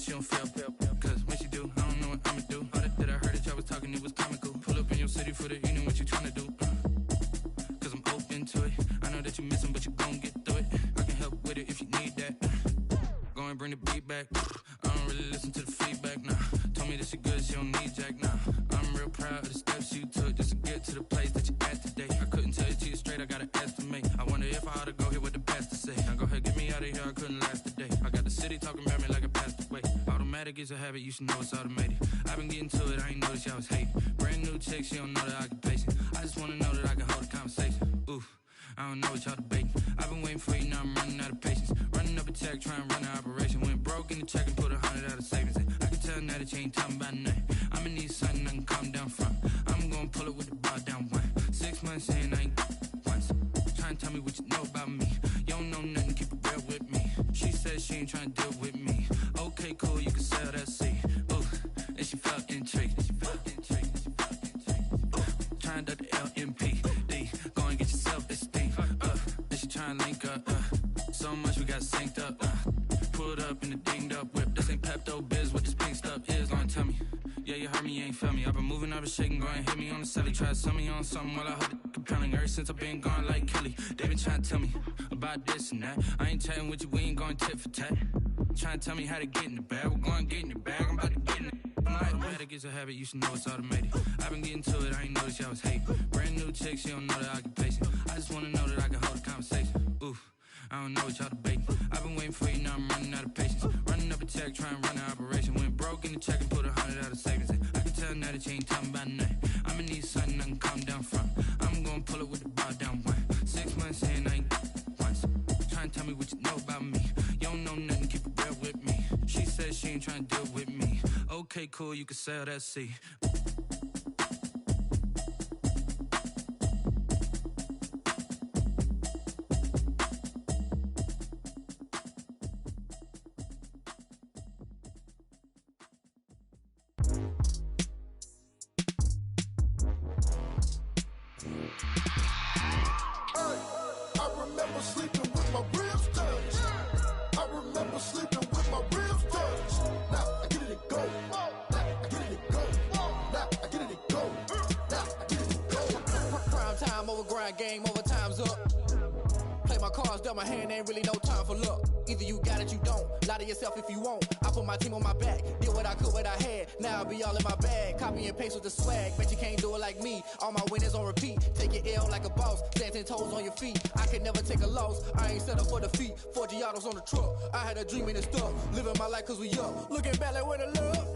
she don't feel. Cause when she do, I don't know what I'ma do. All that I heard that y'all was talking, it was comical. Pull up in your city for the evening, what you tryna do? Cause I'm open to it. I know that you miss him, but you gon' get through it. I can help with it if you need that. Go and bring the beat back. I don't really listen to the feedback, nah. Told me that she good, she don't need Jack, nah. I'm real proud of the steps you took just to get to the place that you at today. I couldn't tell it to you straight, I gotta estimate. I wonder if I ought to go here with the pastor say. Now go ahead, get me out of here, I couldn't last a day. I got the city talking about me like I passed away. Automatic is a habit, you should know it's automated. I've been getting to it, I ain't noticed y'all was hating. Brand new chick, she don't know the occupation. I just wanna know that I can hold a conversation. Oof, I don't know what y'all debating. I've been waiting for you, now I'm running out of patience. Running up a check, trying to run an operation. Went broke in the check and put 100 out of savings. I can tell now that you ain't talking about nothing. I'ma need something I can calm down from. I'm gonna pull it with the bar down one. 6 months in, I ain't once. Trying to tell me what you know about me. You don't know nothing, keep it real with me. She said she ain't trying to deal with me. Okay, cool, you can sell that seed. Ooh, and she felt intrigued. Trying to the LMPD. Go and get your self-esteem. And she trying to link up. So much we got synced up. Pulled up in the dinged up whip. This ain't Pepto-Biz, what this pink stuff is. Gonna tell me. Yeah, you heard me, you ain't feel me. I've been moving, I've been shaking, go and hit me on the celly. Try to sell me on something while I hold it compelling. Ever since I've been gone like Kelly, they been trying to tell me about this and that. I ain't chatting with you, we ain't going tit for tat. Trying to tell me how to get in the bag. We're going to get in the bag, I'm about to get in it. Automatic is a habit, you should know it's automated. I've been getting to it, I ain't noticed y'all was hating. Brand new chick, she don't know the occupation. I just wanna know that I can hold a conversation. Oof, I don't know what y'all debating. I've been waiting for you, now I'm running out of patience. Running up a check, trying to run an operation. Went broke in the check and put 100 out of savings. I can tell now that you ain't talking about nothing. I'ma need something I can calm down from. I'm gonna pull it with the bar down one. 6 months in, I ain't once. Trying to tell me what you know about me. You don't know nothing, keep it real with me. She said she ain't trying to deal with me. Okay, cool, you can sell that seed. Game over, time's up. Play my cards, dealt my hand, ain't really no time for luck. Either you got it, you don't. Lie to yourself if you won't. I put my team on my back, did what I could, what I had. Now I'll be all in my bag. Copy and paste with the swag. Bet you can't do it like me. All my winners on repeat. Take your L like a boss. Stand 10 toes on your feet. I can never take a loss. I ain't set up for defeat. 4 Giottos on the truck. I had a dream and it's stuck. Living my life cause we up. Looking back like where the love.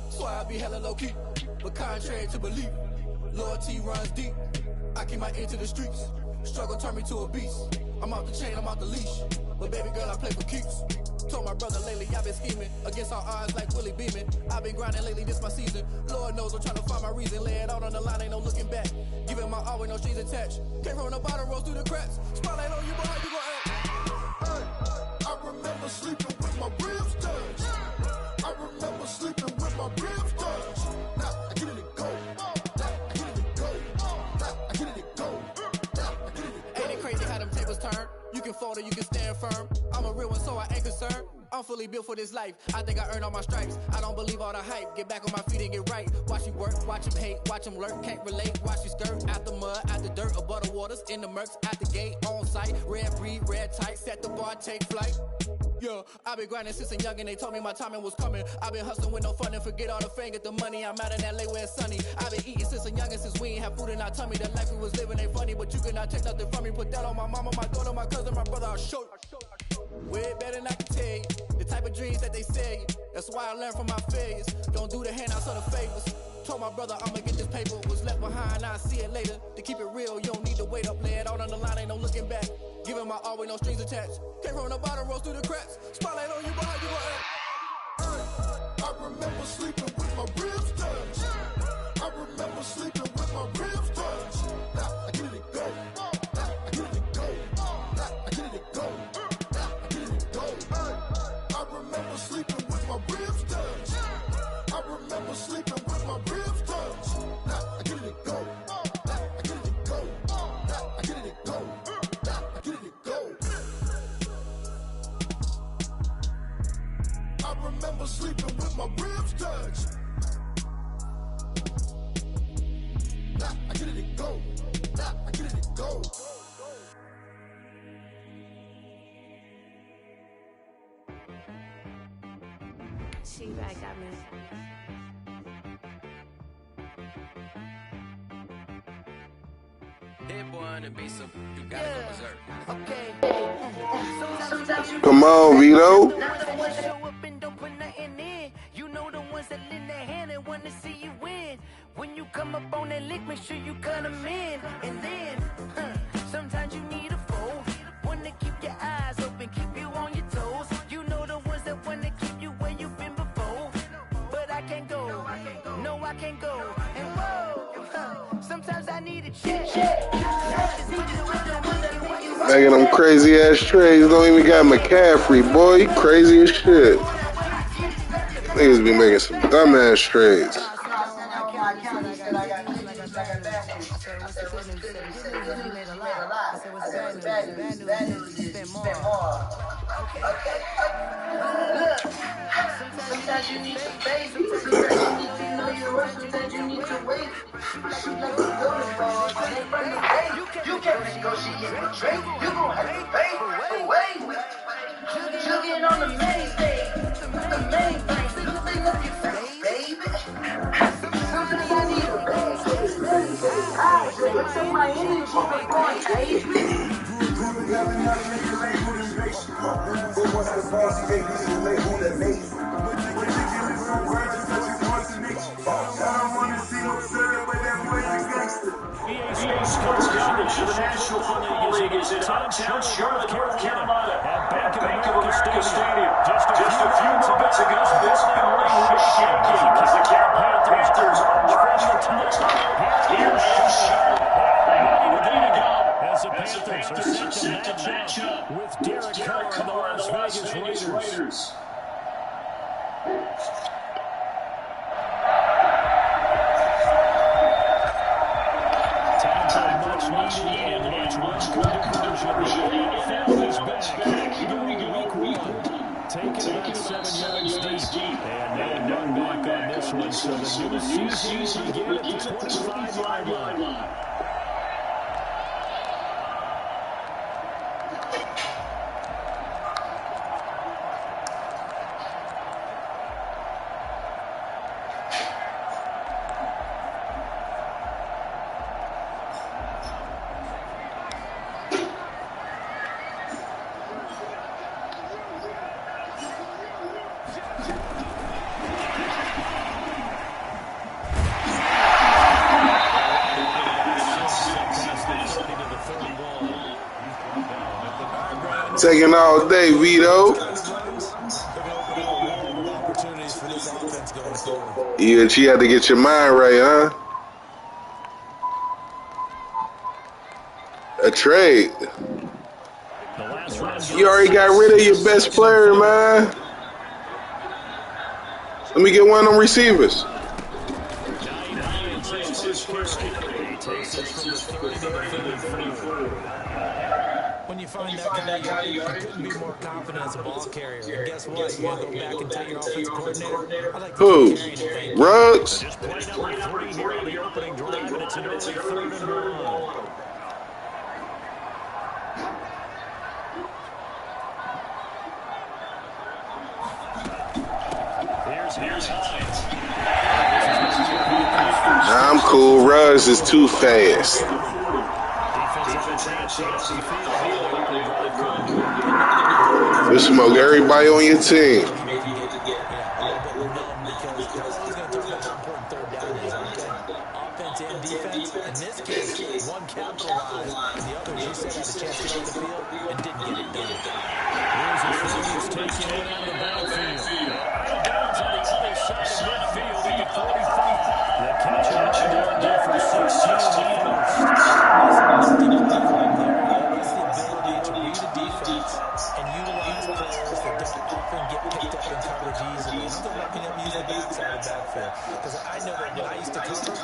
So I be hella low key. But contrary to belief, loyalty runs deep. I keep my ear to the streets. Struggle turned me to a beast. I'm off the chain, I'm off the leash. But baby girl, I play for keeps. Told my brother lately, I've been scheming against all odds like Willie Beeman. I've been grinding lately, this my season. Lord knows I'm trying to find my reason. Lay it out on the line, ain't no looking back. Giving my all with no strings attached. Came from the bottom, rose through the cracks. Spotlight on you, but how you gon' act? Hey, I remember sleeping with my ribs touched. I remember sleeping with my ribs touched. Now I get it to go. Turn. You can fold or you can stand firm. I'm a real one, so I ain't concerned. I'm fully built for this life. I think I earned all my stripes. I don't believe all the hype. Get back on my feet and get right. Watch you work, watch him hate, watch him lurk. Can't relate, watch you skirt. Out the mud, out the dirt, above the waters, in the murks, out the gate, on site. Red breed, red tight, set the bar, take flight. Yeah, I been grinding since a youngin', they told me my timing was coming. I been hustling with no fun and forget all the fame, get the money. I'm out in LA where it's sunny. I been eating since a youngin', since we ain't have food in our tummy. The life we was living ain't funny, but you cannot take nothing from me. Put that on my mama, my daughter, my cousin, my brother, I'll show you. Way better than I can tell you. The type of dreams that they sell you. That's why I learned from my failures. Don't do the handouts or the favors. Told my brother I'ma get this paper. Was left behind, I'll see it later. To keep it real, you don't need to wait up. Lay it out on the line, ain't no looking back. Giving my all with no strings attached. Came from the bottom, rose through the cracks. Spotlight on you, but how you gon' act? I remember sleeping with my ribs touched. I remember sleeping with my ribs touched. Now I get it to go. Now I get it to go. Now I get it to go. Now I get it to go. I remember sleeping with my ribs touched. I remember sleeping with my ribs touched. Now I get it to go. Now I get it to go. Now I get it to go. Now I get it to go. I remember sleeping with my ribs touched. Nah, I get it and go. Nah, I get it and go. She right got me. Hit one and be some. You gotta go berserk. Okay. Come on, Vito. You know the ones that lend their hand and want to see you win. When you come up on that lick, make sure you cut them in. And then, sometimes you need a foe. One to keep your eyes open, keep you on your toes. You know the ones that want to keep you where you've been before. But I can't go, no I can't go. And whoa, sometimes I need a check. Making them crazy ass trades. Don't even got McCaffrey, boy. You crazy as shit. Niggas be making some dumbass trades. Sometimes you need to wait. Sometimes you need to wait. You can't negotiate with Drake. You gon' have to pay for wait. Jugging on the main stage. The main thing. So you think of your face, baby. Sometimes I need a bag. But took my energy for going crazy. The National Football League is in Uptown Charlotte, North Carolina, at Bank of America Stadium. Just a few moments ago, this thing was shaking as the Carolina Panthers trend the touchdown here in Charlotte. As the Panthers are set to match up with Derek Carr and the Las Vegas Raiders. Taking about 7 yards deep. And they run back on this one. So the new season begin at the 25-yard line. Taking all day, Vito. Yeah, you had to get your mind right, huh? A trade. You already got rid of your best player, man. Let me get one of them receivers. When you find that guy, you couldn't be more confident as a ball carrier. And guess what? You're going to go back and tell your offensive coordinator. I like who? Ruggs? Just play number 3 here on the opening drive, and it's an early 3rd and 1. Nah, I'm cool. Ruggs is too fast. You smoke everybody on your team. Offense and defense. In this case, one capitalized, and the other, you said, had a chance to get off the field and didn't get it done. Here's a Phillies taking it out of the backfield. Down to the other side of midfield at the 45. The catch and run down there for 16 in the first. That's the ability to read a defense and utilize players that don't often get picked up in coverage easily. I'm talking about being able to use the backside of the backfield. Because I know that when I used to cover,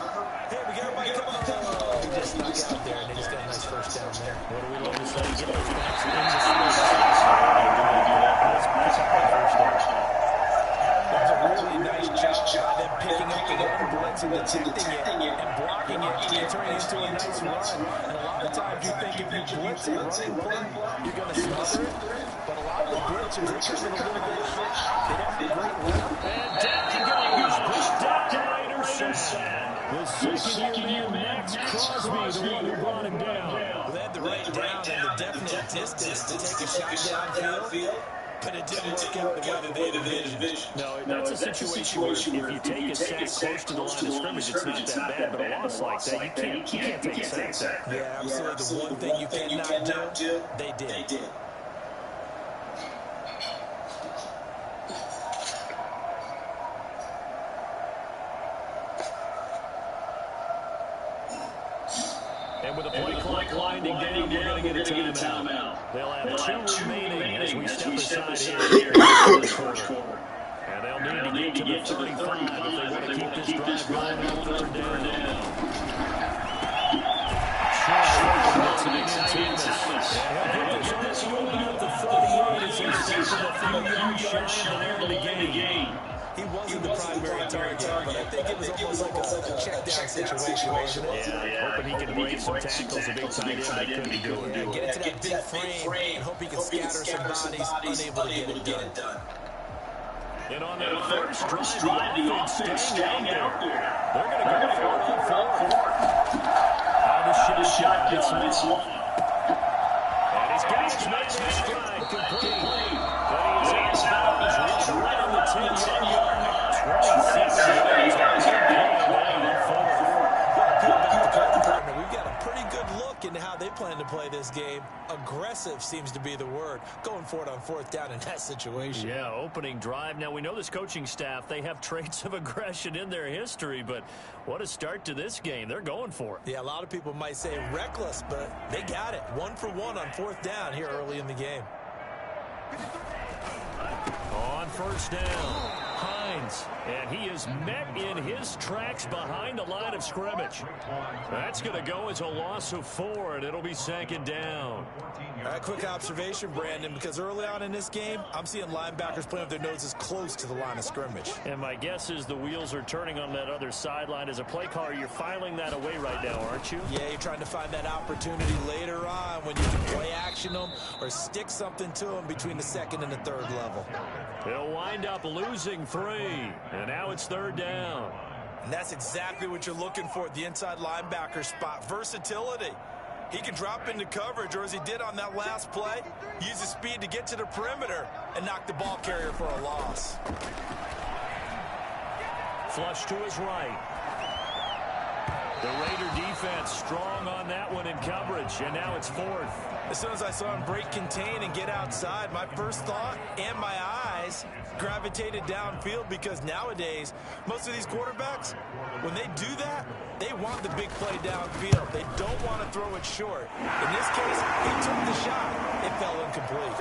hey, we got everybody coming up. We just stuck out there, and they just got a nice first down there. What do we love to say? Get those backs in the space. Let's back up on first down. defense and detecting it and blocking it and turning it into a nice run. And a lot of times you think if you blitz a running play, you're going to smother it. But a lot of the blitzers are coming a little bit short. They don't have a great run. And down he goes. Pushed down the Raiders set. The second year Max Crosby, the one who brought him down. Well, they had the right down and the definite distance to take a shot downfield. But it didn't work out the way that they envisioned. No, that's a situation where if you take a sack close to the line of scrimmage, it's not that bad. But a loss like that, you can't take a sack. Yeah, absolutely. The one thing you cannot do, they did. And with the play clock winding down, we're going to get a timeout. They'll have two remaining as we step aside here. And they'll need to get to the 35 if they want to keep this drive going on third down. He wasn't the primary target, but I think it was almost like a check-down situation, wasn't it? Yeah, hoping he can break some tackles, a big tight end, but couldn't do it. Get into that big frame and hope he can scatter some bodies, unable to get it done. And on that first drive, the offense staying out there. They're going to go for it on fourth. The shot, it's long. And he's got his man in stride, complete. But he is out of bounds, reached right on the 10-yard line. 26 yards. We've got a pretty good look into how they plan to play this game. Aggressive seems to be the word. Going for it on fourth down in that situation. Yeah, opening drive. Now, we know this coaching staff, they have traits of aggression in their history, but what a start to this game. They're going for it. Yeah, a lot of people might say reckless, but they got it. 1 for 1 on fourth down here early in the game. On first down, Hines, and he is met in his tracks behind the line of scrimmage. That's going to go as a loss of 4, and it'll be second down. A quick observation, Brandon, because early on in this game, I'm seeing linebackers playing with their noses close to the line of scrimmage. And my guess is the wheels are turning on that other sideline. As a play caller, you're filing that away right now, aren't you? Yeah, you're trying to find that opportunity later on when you can play action them or stick something to them between the second and the third level. They'll wind up losing 3, and now it's third down. And that's exactly what you're looking for at the inside linebacker spot. Versatility. He can drop into coverage, or as he did on that last play, use his speed to get to the perimeter and knock the ball carrier for a loss. Flush to his right. The Raider defense strong on that one in coverage, and now it's 4th. As soon as I saw him break contain and get outside, my first thought and my eyes gravitated downfield, because nowadays, most of these quarterbacks, when they do that, they want the big play downfield. They don't want to throw it short. In this case, he took the shot. It fell incomplete.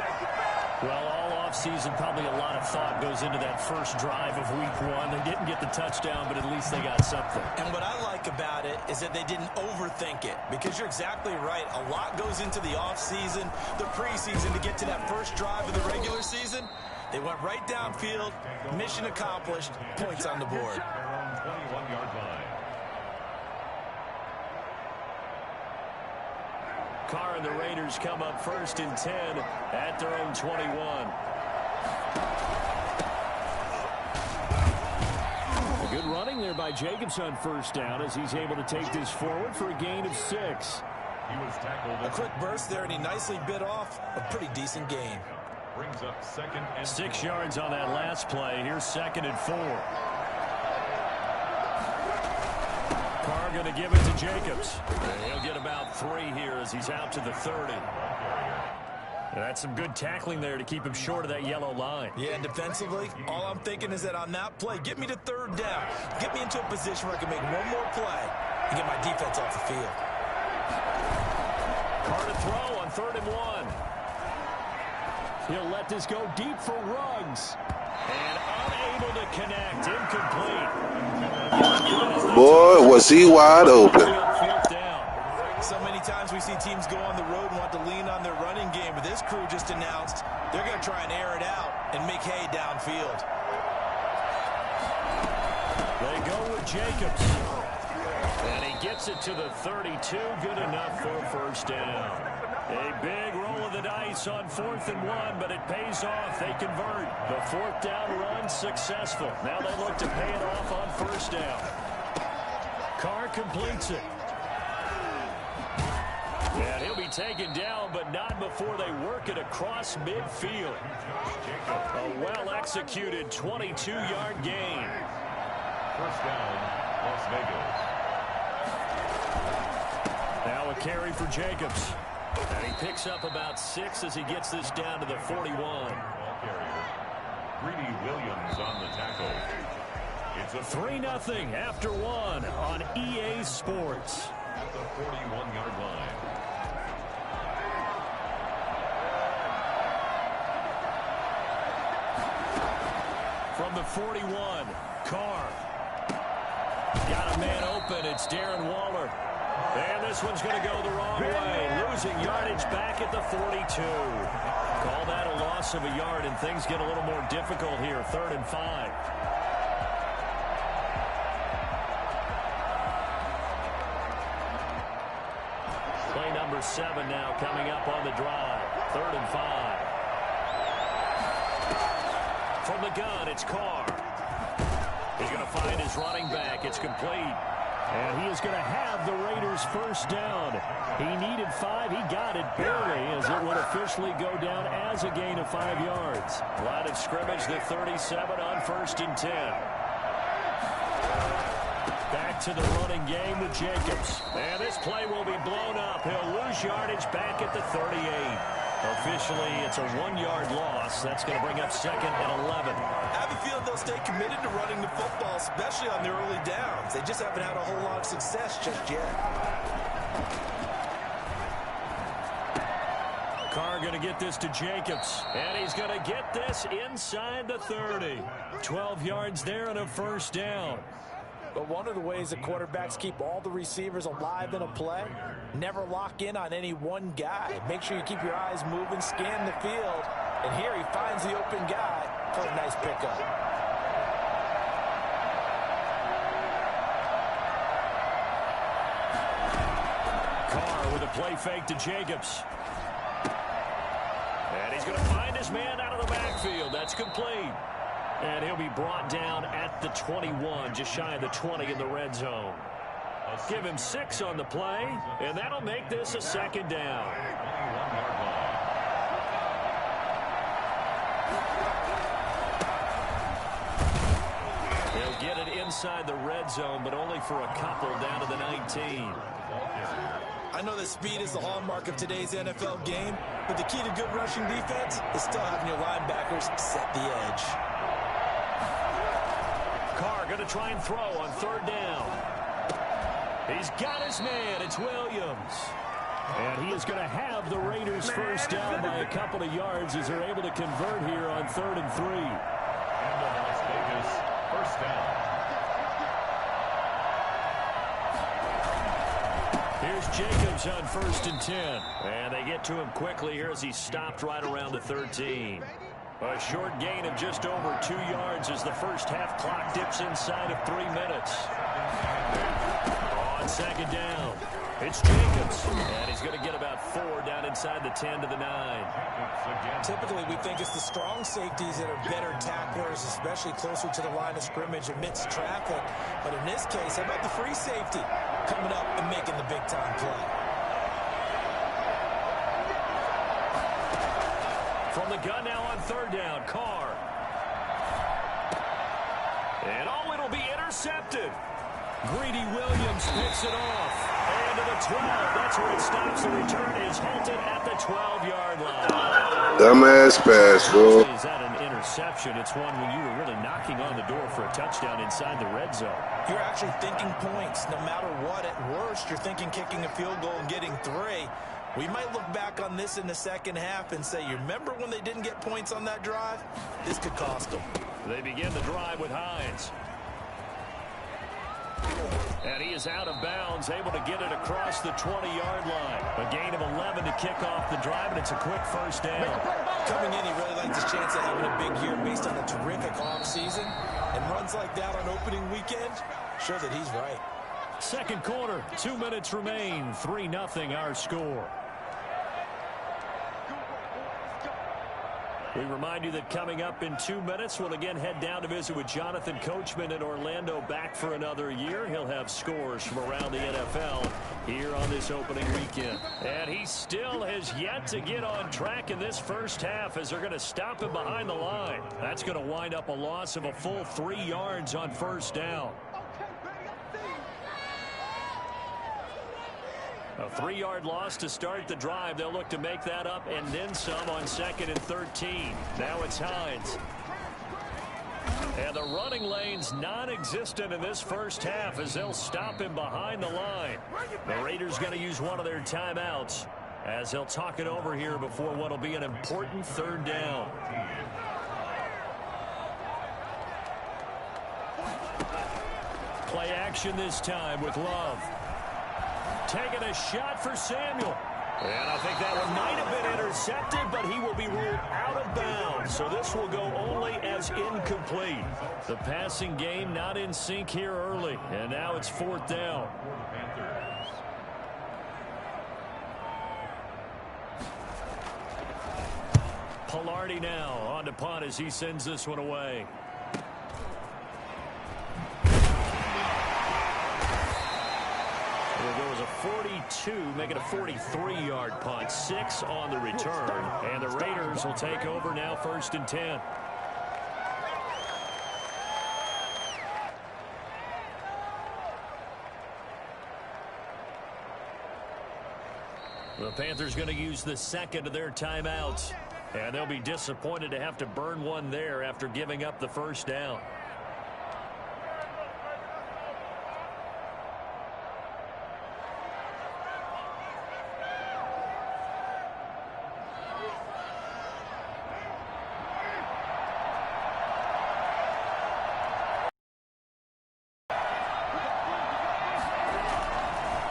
Well, all offseason, probably a lot of thought goes into that first drive of week 1. They didn't get the touchdown, but at least they got something. And what I like about it is that they didn't overthink it, because you're exactly right. A lot goes into the offseason, the preseason, to get to that first drive of the regular season. They went right downfield, mission accomplished, points on the board. Carr and the Raiders come up first and 10 at their own 21. A good running there by Jacobs on first down as he's able to take this forward for a gain of 6. A quick burst there, and he nicely bit off a pretty decent gain. Brings up 2nd and 6 yards on that last play. Here's 2nd and 4. Carr going to give it to Jacobs. And he'll get about 3 here as he's out to the 30. And that's some good tackling there to keep him short of that yellow line. Yeah, and defensively, all I'm thinking is that on that play, get me to third down. Get me into a position where I can make one more play and get my defense off the field. Carr to throw on 3rd and 1. He'll let this go deep for Ruggs. And unable to connect. Incomplete. Boy, was he wide open. So many times we see teams go on the road and want to lean on their running game, but this crew just announced they're going to try and air it out and make hay downfield. They go with Jacobs. And he gets it to the 32. Good enough for a first down. A big roll of the dice on 4th and 1, but it pays off. They convert. The 4th down run successful. Now they look to pay it off on 1st down. Carr completes it. And he'll be taken down, but not before they work it across midfield. A well-executed 22-yard gain. First down, Las Vegas. Now a carry for Jacobs. And he picks up about 6 as he gets this down to the 41. Ball carrier. Greedy Williams on the tackle. It's a 3-0 after 1 on EA Sports. At the 41-yard line. From the 41, Carr. Got a man open. It's Darren Waller. And this one's going to go the wrong way. Losing yardage back at the 42. Call that a loss of a yard, and things get a little more difficult here. 3rd and 5. Play number 7 now coming up on the drive. 3rd and 5. From the gun, it's Carr. He's going to find his running back. It's complete. And he is going to have the Raiders first down. He needed 5. He got it barely, as it would officially go down as a gain of 5 yards. Line of scrimmage, the 37 on 1st and 10. Back to the running game with Jacobs. And this play will be blown up. He'll lose yardage back at the 38. Officially, it's a 1-yard loss. That's going to bring up 2nd and 11. I have a feeling they'll stay committed to running the football, especially on the early downs. They just haven't had a whole lot of success just yet. Carr going to get this to Jacobs. And he's going to get this inside the 30. 12 yards there and a first down. But one of the ways that quarterbacks keep all the receivers alive in a play, never lock in on any one guy. Make sure you keep your eyes moving, scan the field. And here he finds the open guy for a nice pickup. Carr with a play fake to Jacobs. And he's going to find his man out of the backfield. That's complete. And he'll be brought down at the 21, just shy of the 20 in the red zone. Give him 6 on the play, and that'll make this a 2nd down. He'll get it inside the red zone, but only for a couple down to the 19. I know that speed is the hallmark of today's NFL game, but the key to good rushing defense is still having your linebackers set the edge. Carr going to try and throw on 3rd down. He's got his man. It's Williams. And he is going to have the Raiders first down by a couple of yards as they're able to convert here on 3rd and 3. And the Las Vegas first down. Here's Jacobs on 1st and 10. And they get to him quickly here as he's stopped right around the 13. A short gain of just over 2 yards as the first half clock dips inside of 3 minutes. On 2nd down, it's Jacobs. And he's going to get about 4 down inside the 10 to the 9. Typically, we think it's the strong safeties that are better tacklers, especially closer to the line of scrimmage amidst traffic. But in this case, how about the free safety coming up and making the big-time play? From the gun now on 3rd down, Carr. And oh, it'll be intercepted. Greedy Williams picks it off. And to the 12. That's where it stops. The return is halted at the 12-yard line. Dumbass pass, bro. Is that an interception? It's one when you were really knocking on the door for a touchdown inside the red zone. You're actually thinking points. No matter what, at worst, you're thinking kicking a field goal and getting 3. We might look back on this in the second half and say, you remember when they didn't get points on that drive? This could cost them. They begin the drive with Hines. And he is out of bounds, able to get it across the 20-yard line. A gain of 11 to kick off the drive, and it's a quick first down. Coming in, he really likes his chance of having a big year based on a terrific offseason. And runs like that on opening weekend, sure that he's right. Second quarter, 2 minutes remain. 3-0 our score. We remind you that coming up in 2 minutes, we'll again head down to visit with Jonathan Coachman in Orlando, back for another year. He'll have scores from around the NFL here on this opening weekend. And he still has yet to get on track in this first half as they're going to stop him behind the line. That's going to wind up a loss of a full 3 yards on first down. A 3-yard loss to start the drive. They'll look to make that up and then some on 2nd and 13. Now it's Hines. And the running lane's non-existent in this first half as they'll stop him behind the line. The Raiders going to use one of their timeouts as they'll talk it over here before what will be an important 3rd down. Play action this time with Love. Taking a shot for Samuel. And I think that one might have been intercepted, but he will be ruled out of bounds. So this will go only as incomplete. The passing game not in sync here early. And now it's 4th down. Palardy now on to punt as he sends this one away. There goes a 42, make it a 43-yard punt. 6 on the return. And the Raiders will take over now 1st and 10. The Panthers going to use the 2nd of their timeouts. And they'll be disappointed to have to burn one there after giving up the first down.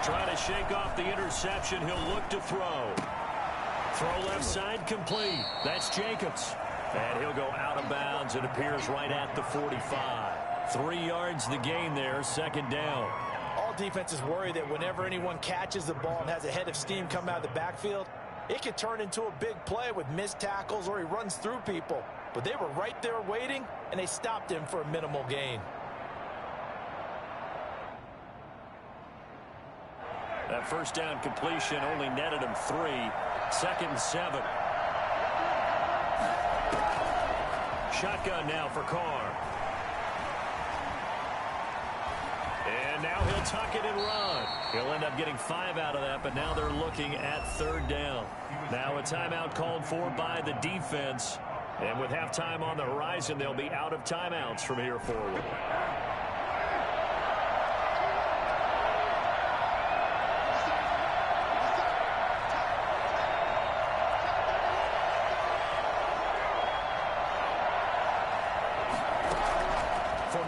Trying to shake off the interception. He'll look to throw. Throw left side complete. That's Jacobs. And he'll go out of bounds. It appears right at the 45. 3 yards the gain there. 2nd down. All defenses worry that whenever anyone catches the ball and has a head of steam come out of the backfield, it could turn into a big play with missed tackles or he runs through people. But they were right there waiting, and they stopped him for a minimal gain. That first down completion only netted him 3. 2nd and 7. Shotgun now for Carr. And now he'll tuck it and run. He'll end up getting 5 out of that, but now they're looking at 3rd down. Now a timeout called for by the defense. And with halftime on the horizon, they'll be out of timeouts from here forward.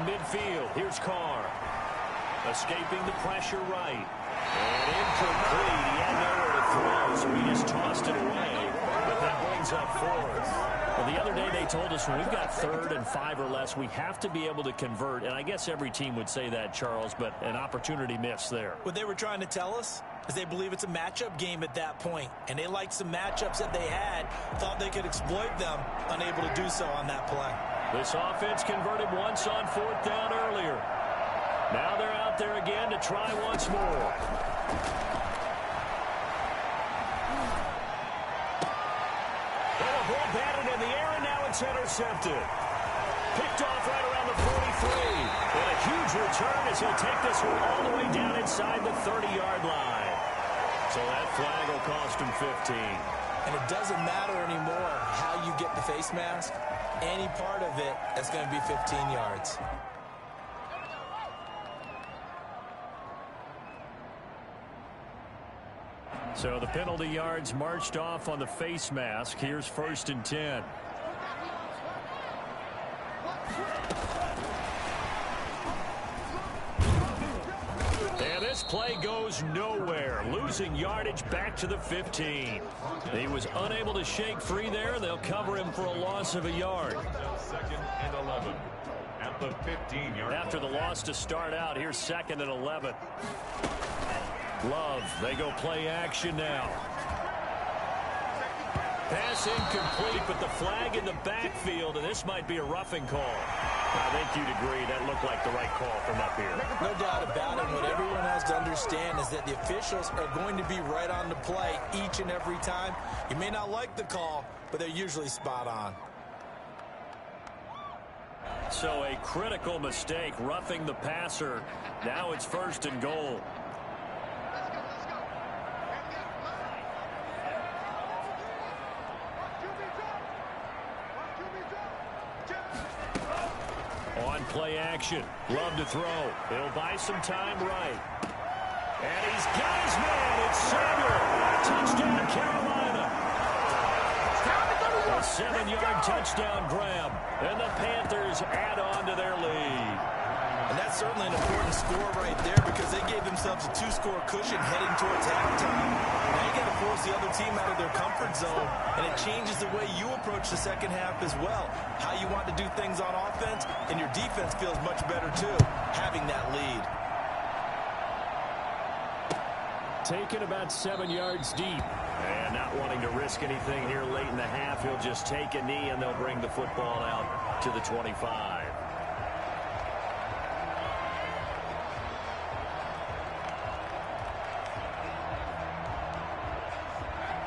Midfield, here's Carr. Escaping the pressure right. And incomplete. He had nowhere to throw, so he just tossed it away. But that brings up 4th. Well, the other day they told us when we've got 3rd and 5 or less, we have to be able to convert. And I guess every team would say that, Charles, but an opportunity missed there. What they were trying to tell us is they believe it's a matchup game at that point. And they liked some matchups that they had, thought they could exploit them, unable to do so on that play. This offense converted once on 4th down earlier. Now they're out there again to try once more. And a ball batted in the air, and now it's intercepted. Picked off right around the 43. And a huge return as he'll take this one all the way down inside the 30-yard line. So that flag will cost him 15. And it doesn't matter anymore how you get the face mask. Any part of it, that's going to be 15 yards. So the penalty yards marched off on the face mask. Here's 1st and 10. And this play goes nowhere. Losing yardage back to the 15. He was unable to shake free there. They'll cover him for a loss of a yard. 2nd and 11 at the 15-yard After the loss to start out, here's 2nd and 11. Love, they go play action now. Pass incomplete, but the flag in the backfield, and this might be a roughing call. I think you'd agree that looked like the right call from up here. No doubt about it. What everyone has to understand is that the officials are going to be right on the play each and every time. You may not like the call, but they're usually spot on. So a critical mistake, roughing the passer. Now it's 1st and goal. On play action. Love to throw. He'll buy some time right. And he's got his man. It's Samuel. Touchdown, Carolina. A 7-yard touchdown grab. And the Panthers add on to their lead. And that's certainly an important score right there because they gave themselves a 2-score cushion heading towards halftime. Now you got to force the other team out of their comfort zone, and it changes the way you approach the second half as well. How you want to do things on offense, and your defense feels much better too, having that lead. Taken about 7 yards deep. And not wanting to risk anything here late in the half, he'll just take a knee, and they'll bring the football out to the 25.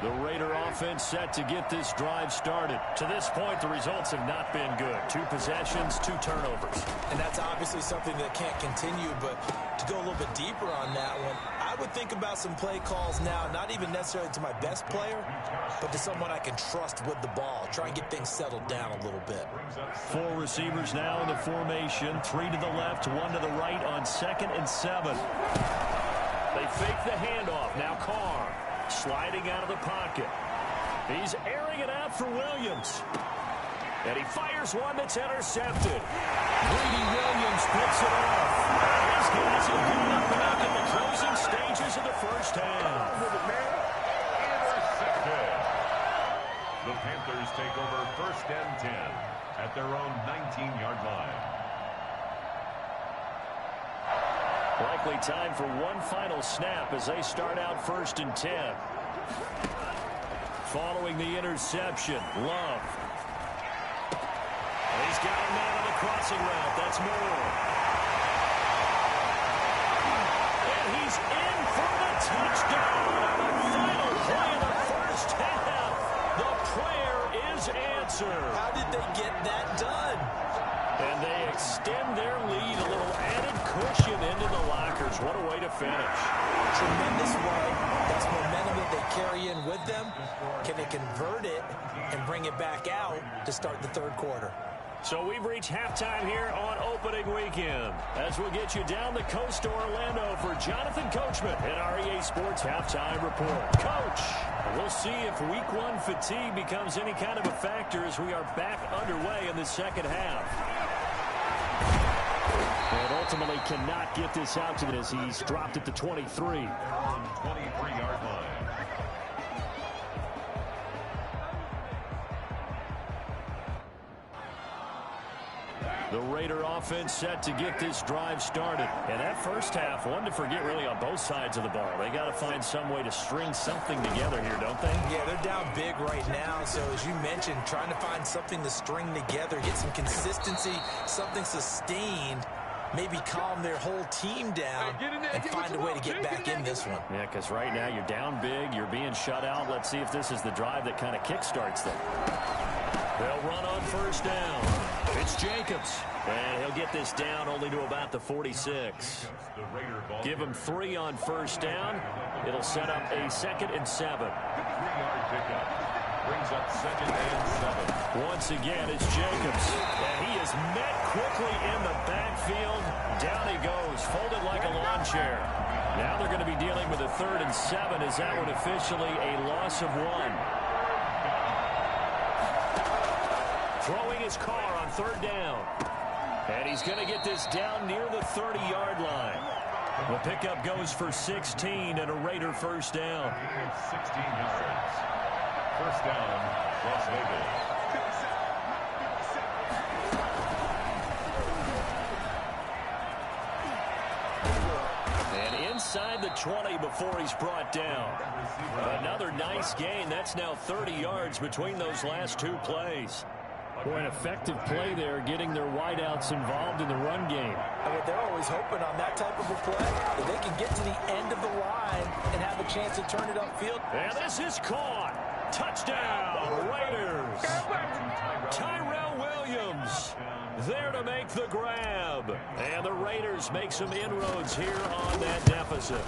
The Raider offense set to get this drive started. To this point, the results have not been good. 2 possessions, 2 turnovers. And that's obviously something that can't continue, but to go a little bit deeper on that one, I would think about some play calls now, not even necessarily to my best player, but to someone I can trust with the ball. Try and get things settled down a little bit. 4 receivers now in the formation. 3 to the left, 1 to the right on 2nd and 7. They fake the handoff. Now Carr. Sliding out of the pocket. He's airing it out for Williams. And he fires one that's intercepted. Greedy Williams picks it off. These guys have given up back in the closing stages of the first half. Intercepted. The Panthers take over 1st and 10 at their own 19-yard line. Likely time for one final snap as they start out 1st and 10. Following the interception, Love. He's got a man on the crossing route. That's Moore. And he's in for the touchdown. The final play of the first half. The prayer is answered. How did they get that done? And they extend their lead, a little added cushion into the lockers. What a way to finish. Tremendous way. That's momentum that they carry in with them. Can they convert it and bring it back out to start the 3rd quarter? So we've reached halftime here on opening weekend. As we'll get you down the coast to Orlando for Jonathan Coachman at our EA Sports Halftime Report. Coach, we'll see if week 1 fatigue becomes any kind of a factor as we are back underway in the second half. And ultimately cannot get this out to this. He's dropped at the 23. 23-yard line. The Raider offense set to get this drive started. And that first half, one to forget really on both sides of the ball. They got to find some way to string something together here, don't they? Yeah, they're down big right now. So as you mentioned, trying to find something to string together, get some consistency, something sustained, maybe calm their whole team down and find a way to get back in this one. Yeah, because right now you're down big, you're being shut out. Let's see if this is the drive that kind of kickstarts them. They'll run on 1st down. It's Jacobs. And he'll get this down only to about the 46. Give him 3 on 1st down. It'll set up a 2nd and 7. 3-yard pickup. Brings up 2nd and 7. Once again, it's Jacobs. And he is met quickly in the backfield. Down he goes, folded like a lawn chair. Now they're going to be dealing with a 3rd and 7. Is that one officially a loss of 1? Throwing his car on 3rd down. And he's going to get this down near the 30-yard line. The pickup goes for 16 and a Raider 1st down. 16 yards. 1st down, Las Vegas. the 20 before he's brought down. Another nice gain. That's now 30 yards between those last two plays. Boy, an effective play there, getting their wideouts involved in the run game. I mean, they're always hoping on that type of a play that they can get to the end of the line and have a chance to turn it upfield. And this is caught. Touchdown, Raiders. Tyrell Williams there to make the grab. And the Raiders make some inroads here on that deficit.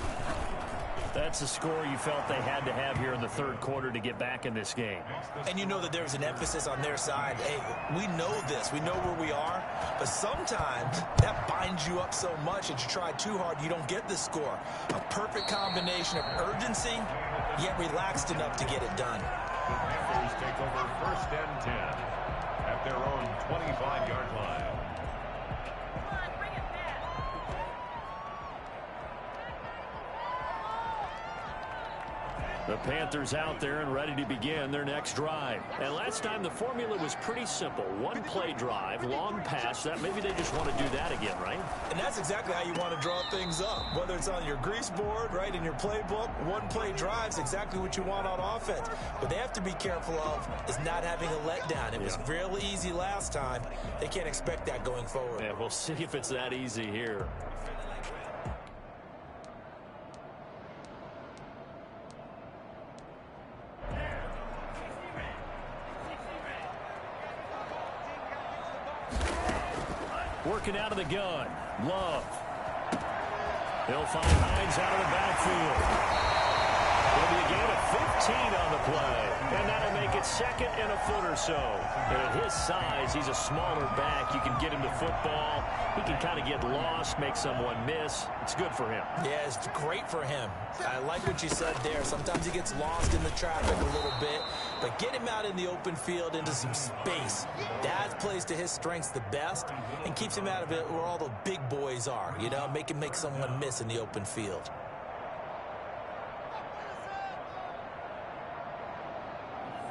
That's a score you felt they had to have here in the third quarter to get back in this game. And you know that there's an emphasis on their side. Hey, we know this. We know where we are. But sometimes that binds you up so much that you try too hard, you don't get the score. A perfect combination of urgency, yet relaxed enough to get it done. Panthers take over 1st and 10 at their own 25-yard line. The Panthers out there and ready to begin their next drive. And last time the formula was pretty simple. One play drive, long pass. That maybe they just want to do that again, right? And that's exactly how you want to draw things up. Whether it's on your grease board, right, in your playbook, one play drive's exactly what you want on offense. What they have to be careful of is not having a letdown. It was real easy last time. They can't expect that going forward. Yeah, we'll see if it's that easy here. Working out of the gun. Love. He'll find Hines out of the backfield. It'll be a gain of 15 on the play. And that'll make it second and a foot or so. And at his size, he's a smaller back. You can get him to football. He can kind of get lost, make someone miss. It's good for him. Yeah, it's great for him. I like what you said there. Sometimes he gets lost in the traffic a little bit. But get him out in the open field into some space. That plays to his strengths the best and keeps him out of it where all the big boys are. You know, make him make someone miss in the open field.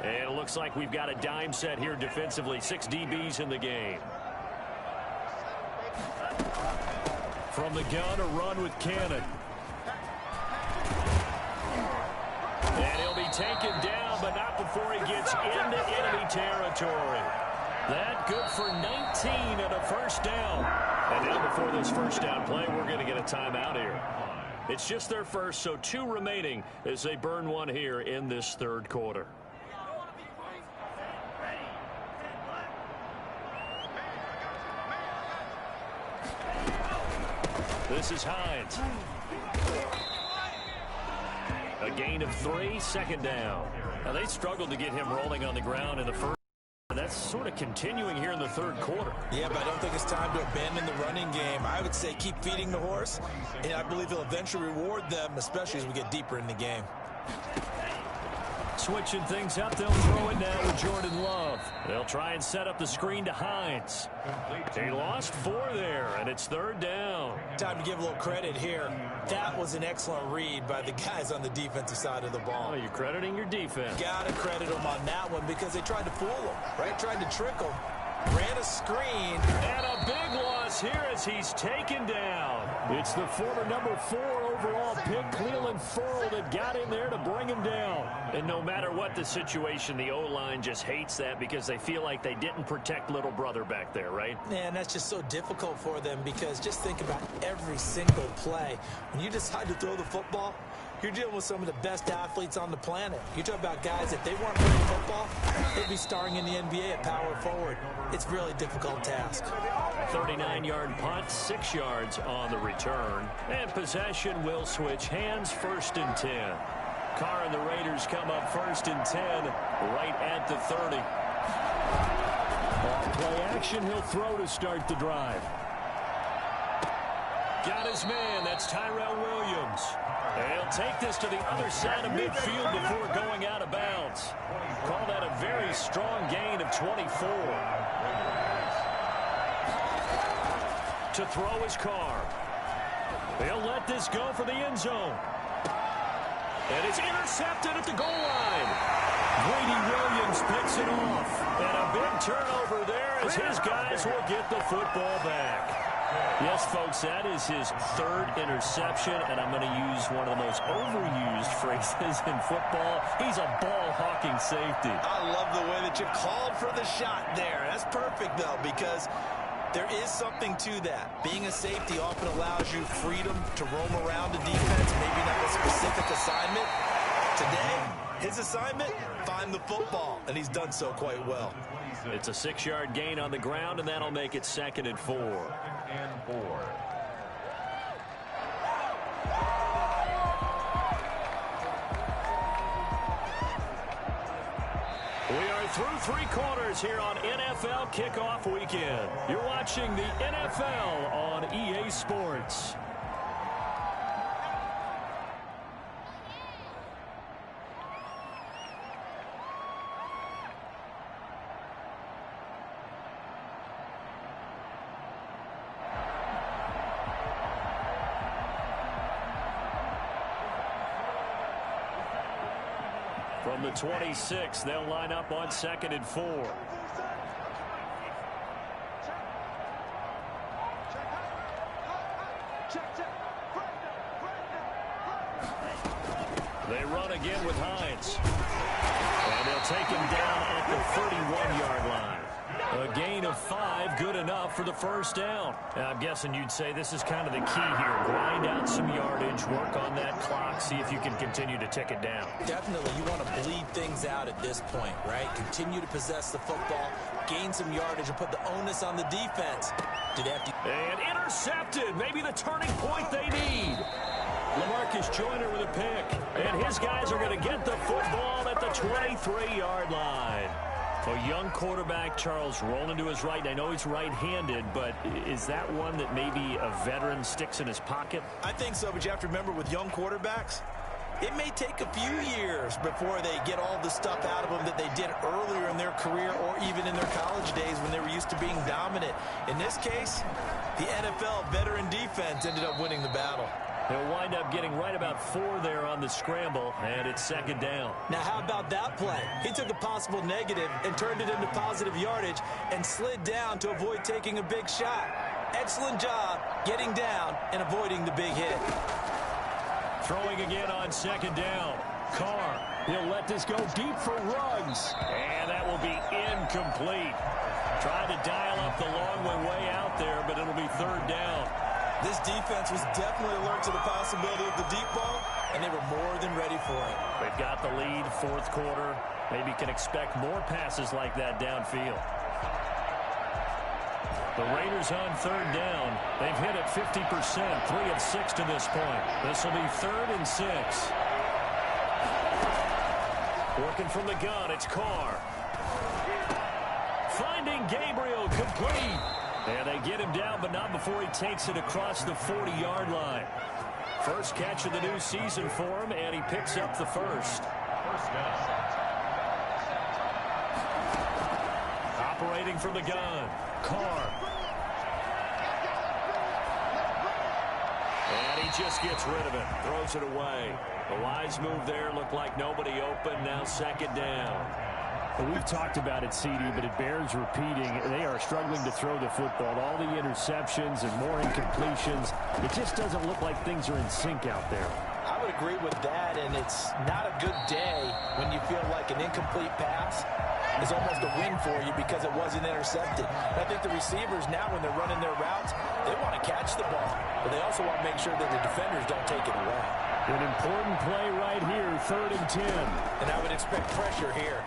And it looks like we've got a dime set here defensively. 6 DBs in the game. From the gun, a run with Cannon. And he'll be taken down, but not before he gets into enemy territory. That good for 19 and a first down. And now before this first down play, we're going to get a timeout here. It's just their first, so 2 remaining as they burn one here in this third quarter. This is Hines. A gain of 3, second down. Now, they struggled to get him rolling on the ground in the first. And that's sort of continuing here in the third quarter. Yeah, but I don't think it's time to abandon the running game. I would say keep feeding the horse, and I believe he'll eventually reward them, especially as we get deeper in the game. Switching things up, they'll throw it now with Jordan Love. They'll try and set up the screen to Hines. They lost 4 there, and it's third down. Time to give a little credit here. That was an excellent read by the guys on the defensive side of the ball. Oh, you're crediting your defense. Got to credit them on that one because they tried to fool them, right? Tried to trick them. Ran a screen. And a big loss here as he's taken down. It's the former number 4 overall pick, Cleveland Ferrell, that got in there to bring him down. And no matter what the situation, the O-line just hates that because they feel like they didn't protect little brother back there, right? Man, that's just so difficult for them because just think about every single play. When you decide to throw the football, you're dealing with some of the best athletes on the planet. You talk about guys, if they weren't playing football, they'd be starring in the NBA at power forward. It's a really difficult task. 39-yard punt, 6 yards on the return. And possession will switch hands, 1st and 10. Carr and the Raiders come up 1st and 10 right at the 30. Ball play action, he'll throw to start the drive. Got his man, that's Tyrell Williams. And he'll take this to the other side of midfield before going out of bounds. Call that a very strong gain of 24. To throw his Carr. They'll let this go for the end zone. And it's intercepted at the goal line. Grady Williams picks it off. And a big turnover there as his guys will get the football back. Yes, folks, that is his third interception, and I'm going to use one of the most overused phrases in football. He's a ball-hawking safety. I love the way that you called for the shot there. That's perfect, though, because there is something to that. Being a safety often allows you freedom to roam around the defense, maybe not a specific assignment. Today, his assignment, find the football, and he's done so quite well. It's a 6-yard gain on the ground, and that'll make it 2nd and 4. 2nd and 4. We are through 3 quarters here on NFL Kickoff Weekend. You're watching the NFL on EA Sports. From the 26, they'll line up on 2nd and 4. They run again with Hines. And they'll take him down at the 31-yard line. A gain of 5, good enough for the first down. Now, I'm guessing you'd say this is kind of the key here. Grind out some yardage, work on that clock, see if you can continue to tick it down. Definitely, you want to bleed things out at this point, right? Continue to possess the football, gain some yardage, and put the onus on the defense. Did they have to... And intercepted, maybe the turning point they need. LaMarcus Joyner with a pick. And his guys are going to get the football at the 23-yard line. A young quarterback, Charles, rolling to his right. I know he's right-handed, but is that one that maybe a veteran sticks in his pocket? I think so, but you have to remember with young quarterbacks, it may take a few years before they get all the stuff out of them that they did earlier in their career or even in their college days when they were used to being dominant. In this case, the NFL veteran defense ended up winning the battle. He'll wind up getting right about 4 there on the scramble, and it's 2nd down. Now, how about that play? He took a possible negative and turned it into positive yardage and slid down to avoid taking a big shot. Excellent job getting down and avoiding the big hit. Throwing again on 2nd down. Carr, he'll let this go deep for Ruggs. And that will be incomplete. Tried to dial up the long way out there, but it'll be 3rd down. This defense was definitely alert to the possibility of the deep ball, and they were more than ready for it. They've got the lead, 4th quarter. Maybe can expect more passes like that downfield. The Raiders on 3rd down. They've hit it 50%, 3 of 6 to this point. This will be 3rd and 6. Working from the gun, it's Carr. Finding Gabriel, complete. And they get him down, but not before he takes it across the 40-yard line. First catch of the new season for him, and he picks up the first. Operating from the gun, Carr. And he just gets rid of it, throws it away. The wise move there, looked like nobody open, now 2nd down. Well, we've talked about it, CD, but it bears repeating. They are struggling to throw the football. All the interceptions and more incompletions. It just doesn't look like things are in sync out there. I would agree with that, and it's not a good day when you feel like an incomplete pass is almost a win for you because it wasn't intercepted. I think the receivers now, when they're running their routes, they want to catch the ball, but they also want to make sure that the defenders don't take it away. An important play right here, 3rd and 10. And I would expect pressure here.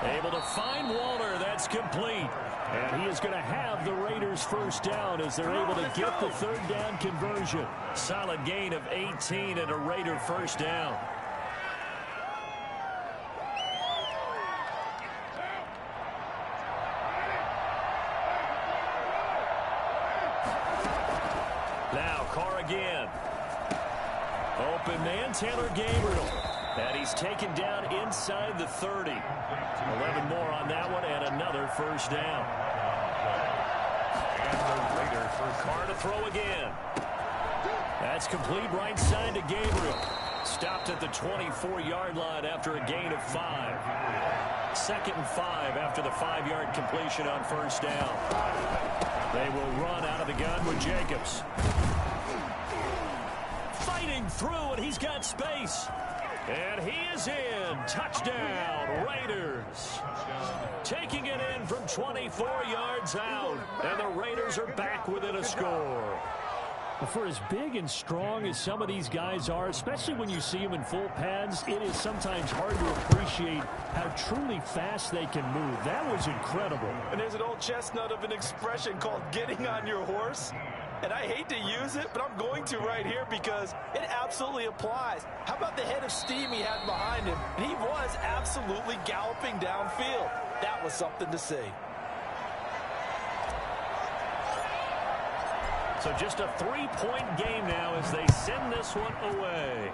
Able to find Waller. That's complete. And he is going to have the Raiders first down as they're able to get the 3rd down conversion. Solid gain of 18 and a Raider first down. Now Carr again. Open man, Taylor Gabriel. And he's taken down inside the 30. 11 more on that one and another first down. And the Raiders for Carr to throw again. That's complete right side to Gabriel. Stopped at the 24-yard line after a gain of 5. 2nd and 5 after the 5-yard completion on first down. They will run out of the gun with Jacobs. Fighting through, and he's got space. And he is in. Touchdown, Raiders. Taking it in from 24 yards out. And the Raiders are back within a score. For as big and strong as some of these guys are, especially when you see them in full pads, it is sometimes hard to appreciate how truly fast they can move. That was incredible. And there's an old chestnut of an expression called getting on your horse. And I hate to use it, but I'm going to right here because it absolutely applies. How about the head of steam he had behind him? And he was absolutely galloping downfield. That was something to see. So just a 3-point game now as they send this one away.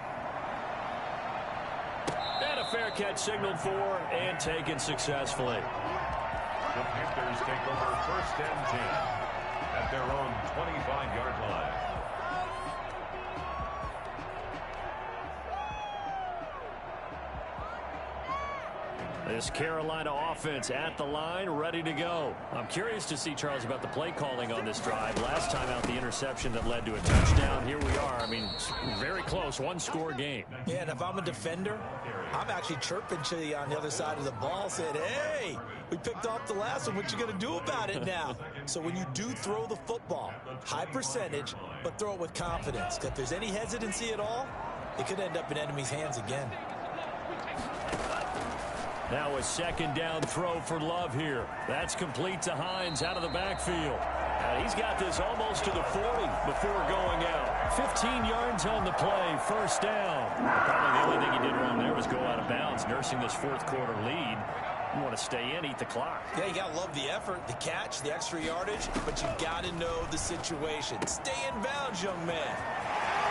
And a fair catch signaled for and taken successfully. The Panthers take over 1st and 10 at their own 25-yard line. This Carolina offense at the line, ready to go. I'm curious to see, Charles, about the play calling on this drive. Last time out, the interception that led to a touchdown. Here we are. I mean, very close, one-score game. Yeah, and if I'm a defender, I'm actually chirping to you on the other side of the ball, saying, hey, we picked off the last one. What you going to do about it now? So when you do throw the football, high percentage, but throw it with confidence. If there's any hesitancy at all, it could end up in enemy's hands again. Now a second down throw for Love here. That's complete to Hines out of the backfield. And he's got this almost to the 40 before going out. 15 yards on the play, first down. Probably the only thing he did wrong there was go out of bounds, nursing this fourth quarter lead. You want to stay in, eat the clock. Yeah, you got to love the effort, the catch, the extra yardage, but you got to know the situation. Stay in bounds, young man.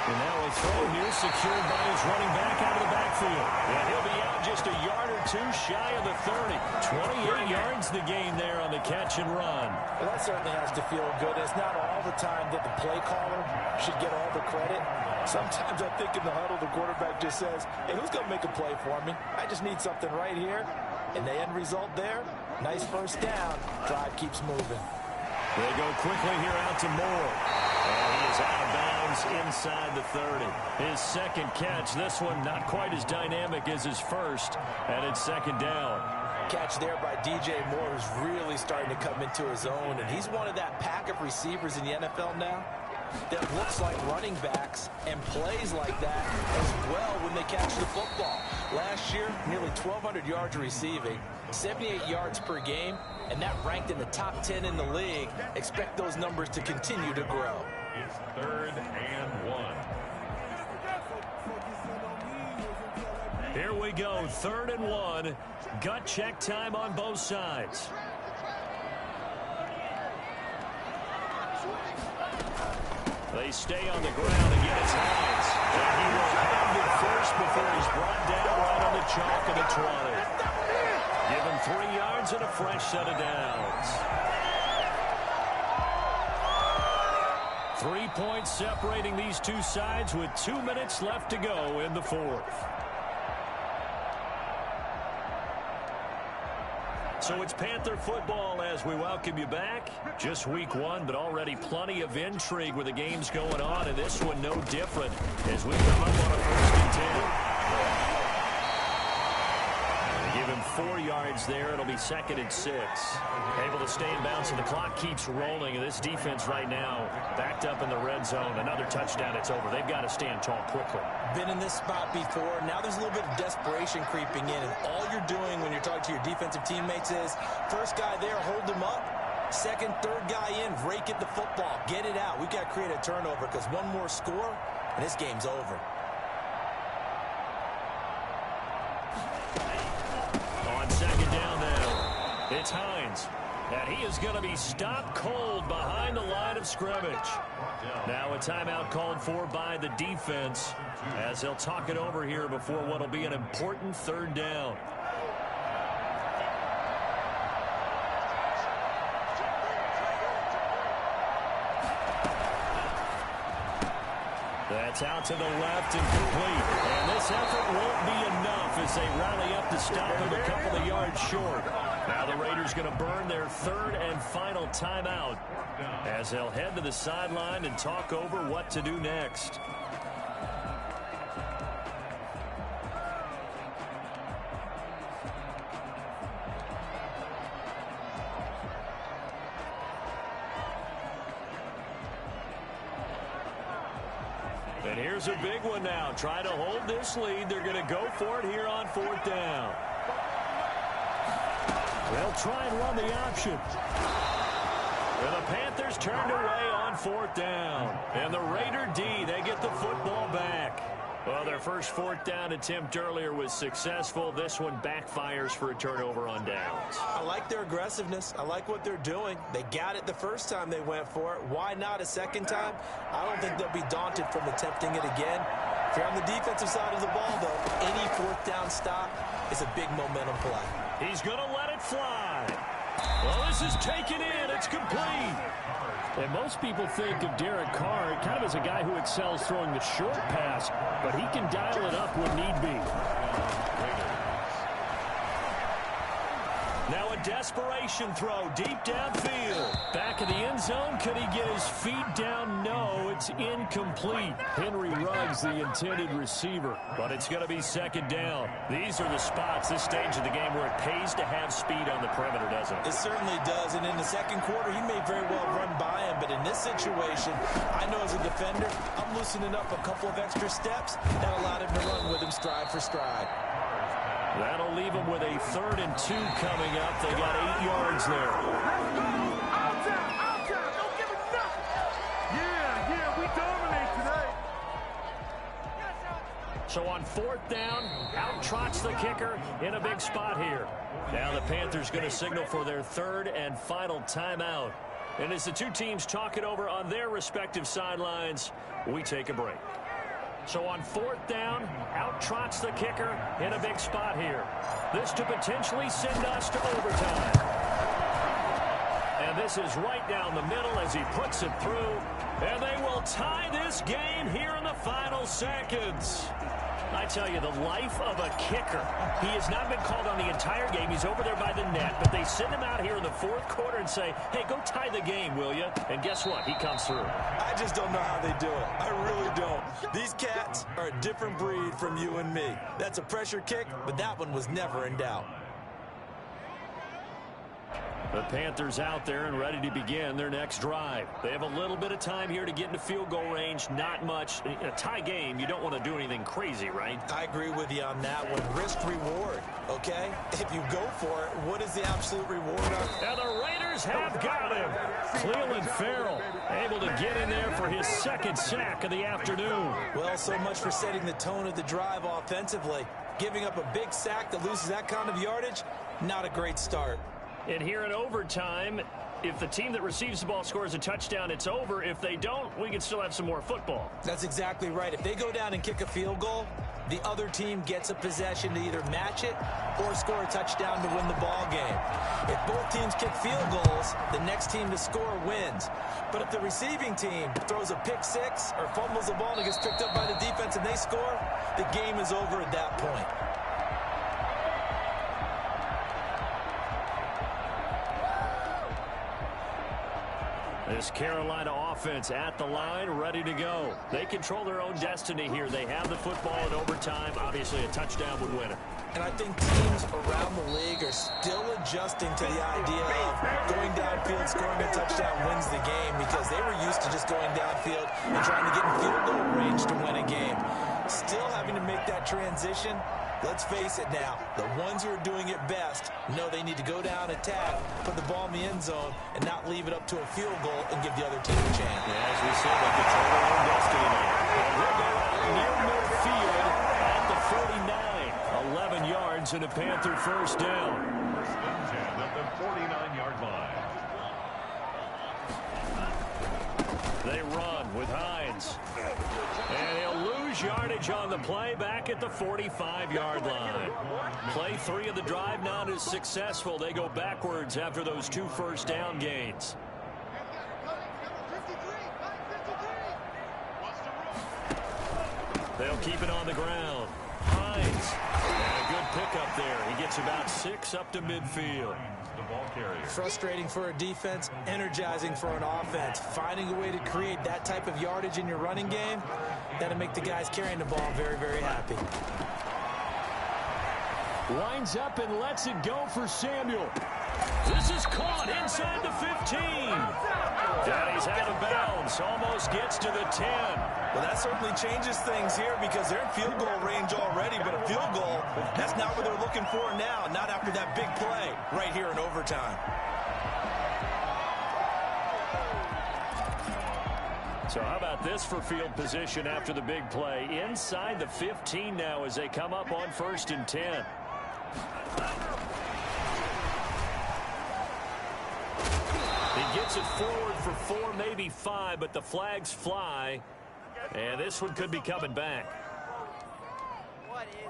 And now a throw here secured by his running back out of the backfield. And he'll be out just a yard or two shy of the 30. 28 yards the gain there on the catch and run. Well, that certainly has to feel good. It's not all the time that the play caller should get all the credit. Sometimes I think in the huddle, the quarterback just says, hey, who's going to make a play for me? I just need something right here. And the end result there, nice first down. Drive keeps moving. They go quickly here out to Moore. And he is out of bounds inside the 30. His second catch, this one not quite as dynamic as his first, and it's second down. Catch there by DJ Moore is really starting to come into his own, and he's one of that pack of receivers in the NFL now that looks like running backs and plays like that as well when they catch the football. Last year, nearly 1,200 yards receiving, 78 yards per game, and that ranked in the top 10 in the league. Expect those numbers to continue to grow. It's 3rd and 1. Here we go, 3rd and 1. Gut check time on both sides. They stay on the ground. Again, it's Hines. And he will have it first before he's brought down right on the chalk of the 20. Give him 3 yards and a fresh set of downs. 3 points separating these two sides with 2 minutes left to go in the fourth. So it's Panther football as we welcome you back. Just week 1, but already plenty of intrigue with the games going on, and this one no different as we come up on a 1st and 10. Give him 4 yards there. It'll be 2nd and 6. Able to stay in bounds, and the clock keeps rolling. And this defense right now backed up in the red zone. Another touchdown, it's over. They've got to stand tall quickly. Been in this spot before. Now there's a little bit of desperation creeping in. And all you're doing when you're talking to your defensive teammates is, first guy there, hold him up. Second, third guy in, rake at the football. Get it out. We've got to create a turnover because one more score, and this game's over. On 2nd down now, it's Hines. And he is going to be stopped cold behind the line of scrimmage. Now a timeout called for by the defense as they'll talk it over here before what will be an important 3rd down. That's out to the left and complete. And this effort won't be enough as they rally up to stop him a couple of yards short. Now the Raiders going to burn their 3rd and final timeout as they'll head to the sideline and talk over what to do next. And here's a big one now. Try to hold this lead. They're going to go for it here on 4th down. They'll try and run the option. And the Panthers turned away on 4th down. And the Raider D, they get the football back. Well, their first 4th down attempt earlier was successful. This one backfires for a turnover on downs. I like their aggressiveness. I like what they're doing. They got it the first time they went for it. Why not a second time? I don't think they'll be daunted from attempting it again. If you're on the defensive side of the ball, though, any 4th down stop is a big momentum play. He's going to let it fly. Well, this is taken in. It's complete. And most people think of Derek Carr kind of as a guy who excels throwing the short pass, but he can dial it up when need be. Now a desperation throw deep downfield. Back in the end zone. Could he get his feet down? No, it's incomplete. Henry Ruggs, the intended receiver. But it's going to be 2nd down. These are the spots, this stage of the game, where it pays to have speed on the perimeter, doesn't it? It certainly does. And in the second quarter, he may very well run by him. But in this situation, I know as a defender, I'm loosening up a couple of extra steps that allowed him to run with him stride for stride. That'll leave them with a 3rd and 2 coming up. They got 8 yards there. Don't give it nothing. Yeah, we dominate today. So on 4th down, out trots the kicker in a big spot here. Now the Panthers going to signal for their 3rd and final timeout. And as the two teams talk it over on their respective sidelines, we take a break. So on 4th down, out trots the kicker in a big spot here. This to potentially send us to overtime. And this is right down the middle as he puts it through. And they will tie this game here in the final seconds. I tell you, the life of a kicker. He has not been called on the entire game. He's over there by the net, but they send him out here in the 4th quarter and say, hey, go tie the game, will you? And guess what? He comes through. I just don't know how they do it. I really don't. These cats are a different breed from you and me. That's a pressure kick, but that one was never in doubt. The Panthers out there and ready to begin their next drive. They have a little bit of time here to get into field goal range. Not much. In a tie game, you don't want to do anything crazy, right? I agree with you on that one. Risk reward, okay? If you go for it, what is the absolute reward on it? And the Raiders have got him. Clelin Ferrell able to get in there for his 2nd sack of the afternoon. Well, so much for setting the tone of the drive offensively. Giving up a big sack that loses that kind of yardage, not a great start. And here in overtime, if the team that receives the ball scores a touchdown, it's over. If they don't, we can still have some more football. That's exactly right. If they go down and kick a field goal, the other team gets a possession to either match it or score a touchdown to win the ball game. If both teams kick field goals, the next team to score wins. But if the receiving team throws a pick six or fumbles the ball and it gets picked up by the defense and they score, the game is over at that point. This Carolina offense at the line, ready to go. They control their own destiny here. They have the football in overtime. Obviously, a touchdown would win it. And I think teams around the league are still adjusting to the idea of going downfield, scoring a touchdown wins the game, because they were used to just going downfield and trying to get in field goal range to win a game. Still having to make that transition. Let's face it now, the ones who are doing it best know they need to go down, attack, put the ball in the end zone, and not leave it up to a field goal and give the other team a chance. Yeah, as we said, they control their own destiny now. And we'll go out near midfield at the 49. 11 yards and a Panther first down. First and 10 at the 49-yard line. They run with Hines. And he'll lose yardage on the play back at the 45-yard line. Play 3 of the drive not as successful. They go backwards after those 2 first down gains. They'll keep it on the ground. Hines. And a good pickup there. He gets about 6 up to midfield. The ball carrier. Frustrating for a defense, energizing for an offense. Finding a way to create that type of yardage in your running game, that'll make the guys carrying the ball very, very happy. Winds up and lets it go for Samuel. This is caught inside the 15. And he's out of bounds. Almost gets to the 10. Well, that certainly changes things here because they're in field goal range already, but a field goal, that's not what they're looking for now, not after that big play right here in overtime. So how about this for field position after the big play? Inside the 15 now as they come up on 1st and 10. He gets it forward for 4, maybe 5, but the flags fly. And this one could be coming back. What is it?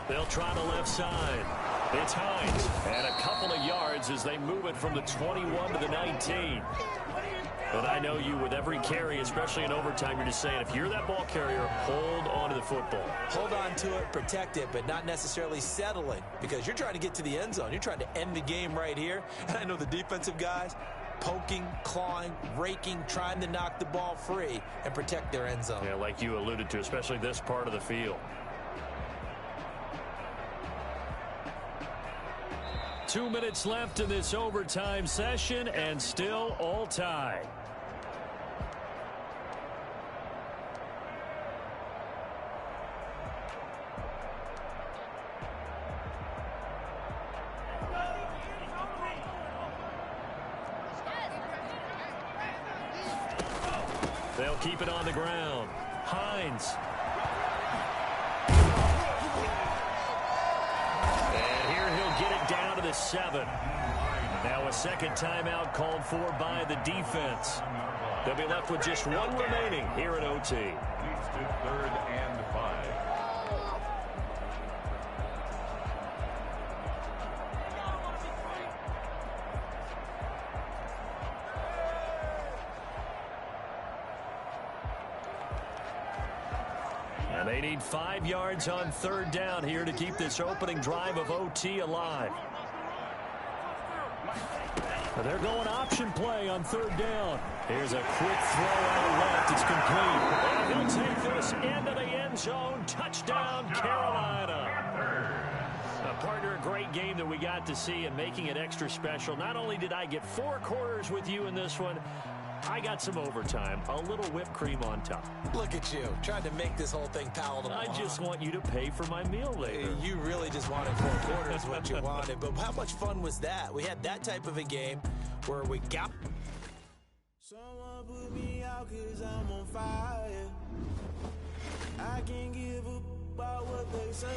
They'll try the left side. It's Hines. And a couple of yards as they move it from the 21 to the 19. But I know you, with every carry, especially in overtime, you're just saying, if you're that ball carrier, hold on to the football. Hold on to it, protect it, but not necessarily settle it, because you're trying to get to the end zone. You're trying to end the game right here. And I know the defensive guys, poking, clawing, raking, trying to knock the ball free and protect their end zone. Yeah, like you alluded to, especially this part of the field. 2 minutes left in this overtime session, and still all tied. They'll keep it on the ground. Hines. And here he'll get it down to the 7. Now a second timeout called for by the defense. They'll be left with just one remaining here in OT. Leads to 3rd and 5. And they need 5 yards on 3rd down here to keep this opening drive of OT alive. But they're going option play on 3rd down. Here's a quick throw out left. It's complete. And he'll take this into the end zone. Touchdown, Carolina. Partner, a great game that we got to see and making it extra special. Not only did I get 4 quarters with you in this one, I got some overtime, a little whipped cream on top. Look at you, trying to make this whole thing palatable. I just want you to pay for my meal later. You really just wanted 4 quarters what you wanted. But how much fun was that? We had that type of a game where we got... Someone put me out 'cause I'm on fire. I can't give up about what they say.